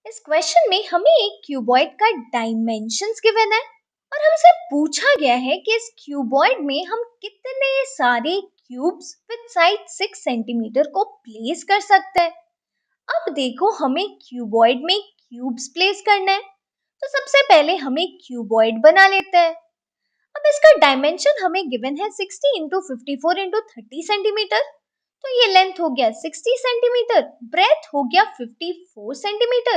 इस क्वेश्चन में हमें एक क्यूबॉइड का डायमेंशंस गिवन है और हमसे पूछा गया है कि इस क्यूबॉइड में हम कितने सारे क्यूब्स विद साइड 6 सेंटीमीटर को प्लेस कर सकते हैं। अब देखो हमें क्यूबॉइड में क्यूब्स प्लेस करना है, तो सबसे पहले हमें क्यूबॉइड बना लेते हैं। अब इसका डायमेंशन हमें गिवन है 60 इंटू 54 इंटू 30 सेंटीमीटर। तो ये लेंथ हो गया 60 सेंटीमीटर, ब्रेथ हो गया 54 सेंटीमीटर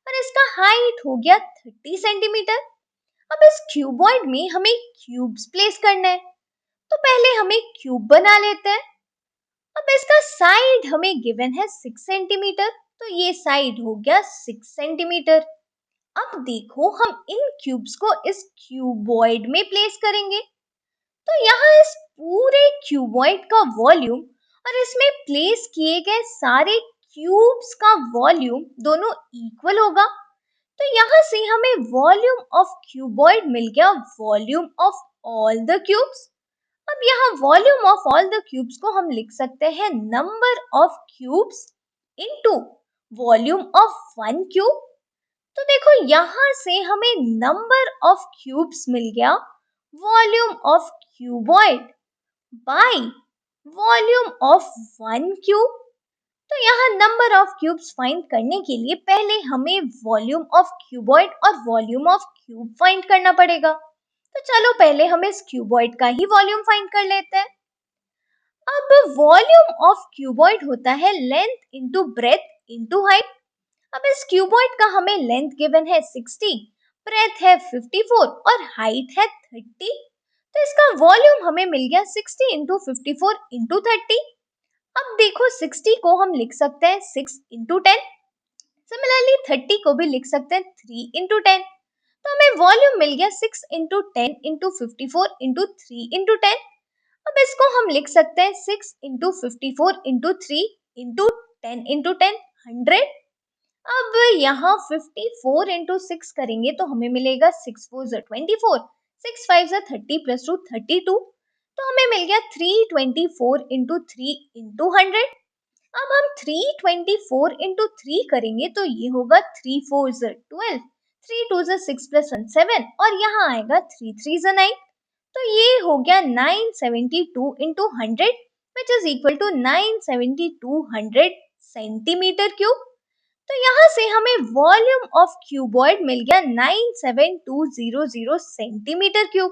और इसका हाइट हो गया 30 सेंटीमीटर। अब इस क्यूबॉइड में हमें क्यूब्स प्लेस करना है, तो पहले हमें क्यूब बना लेते हैं। अब इसका साइड हमें गिवन है 6 सेंटीमीटर, तो ये साइड हो गया 6 सेंटीमीटर। अब देखो हम इन क्यूब्स को इस क्यूबॉइड में प्लेस करेंगे, तो यहाँ इस पूरे क्यूबॉइड का वॉल्यूम और इसमें प्लेस किए गए सारे क्यूब्स का वॉल्यूम दोनों इक्वल होगा। तो यहाँ से हमें वॉल्यूम ऑफ क्यूबॉइड मिल गया volume of all the cubes. अब यहाँ volume of all the cubes को हम लिख सकते हैं number of cubes into volume of one cube. तो देखो यहाँ से हमें नंबर ऑफ क्यूब्स मिल गया volume of cuboid by volume of one cube. तो यहाँ नंबर ऑफ क्यूब्स फाइंड करने के लिए पहले हमें वॉल्यूम ऑफ क्यूबॉइड और वॉल्यूम ऑफ क्यूब फाइंड करना पड़ेगा। तो चलो पहले हम इस क्यूबॉइड का ही वॉल्यूम फाइंड कर लेते हैं। अब वॉल्यूम ऑफ क्यूबॉइड होता है length into breadth into height. अब इस क्यूबॉइड का हमें लेंथ गिवन है 60, ब्रेथ है 54 और हाइट है 30। तो इसका वॉल्यूम हमें मिल गया 60 इंटू 54 इंटू 30। अब देखो 60 को हम लिख सकते हैं 6 इंटू 10। सिमिलरली 30 को भी लिख सकते हैं 3 इंटू 10। तो हमें वॉल्यूम मिल गया 6 इंटू 10 इंटू 54 इंटू 3 इंटू 10। अब इसको हम लिख सकते हैं 6 इंटू 54 इंटू 3 इंटू 10 इंटू 10 100। अब यहाँ 54 इंटू 6 करेंगे तो हमें मिलेगा 6 4 24, 6 5 30 प्लस 2 32। तो हमें मिल गया 324 इंटू 3 इंटू 100। अब हम 324 इंटू 3 करेंगे तो ये होगा 3 4 12, 3 2 6 प्लस 1 7 और यहाँ आएगा 3 3 9। तो ये हो गया 972 into 100 which is equal to 972 centimetre cube. तो यहाँ से हमें वॉल्यूम ऑफ क्यूबॉइड मिल गया 97200 सेंटीमीटर क्यूब।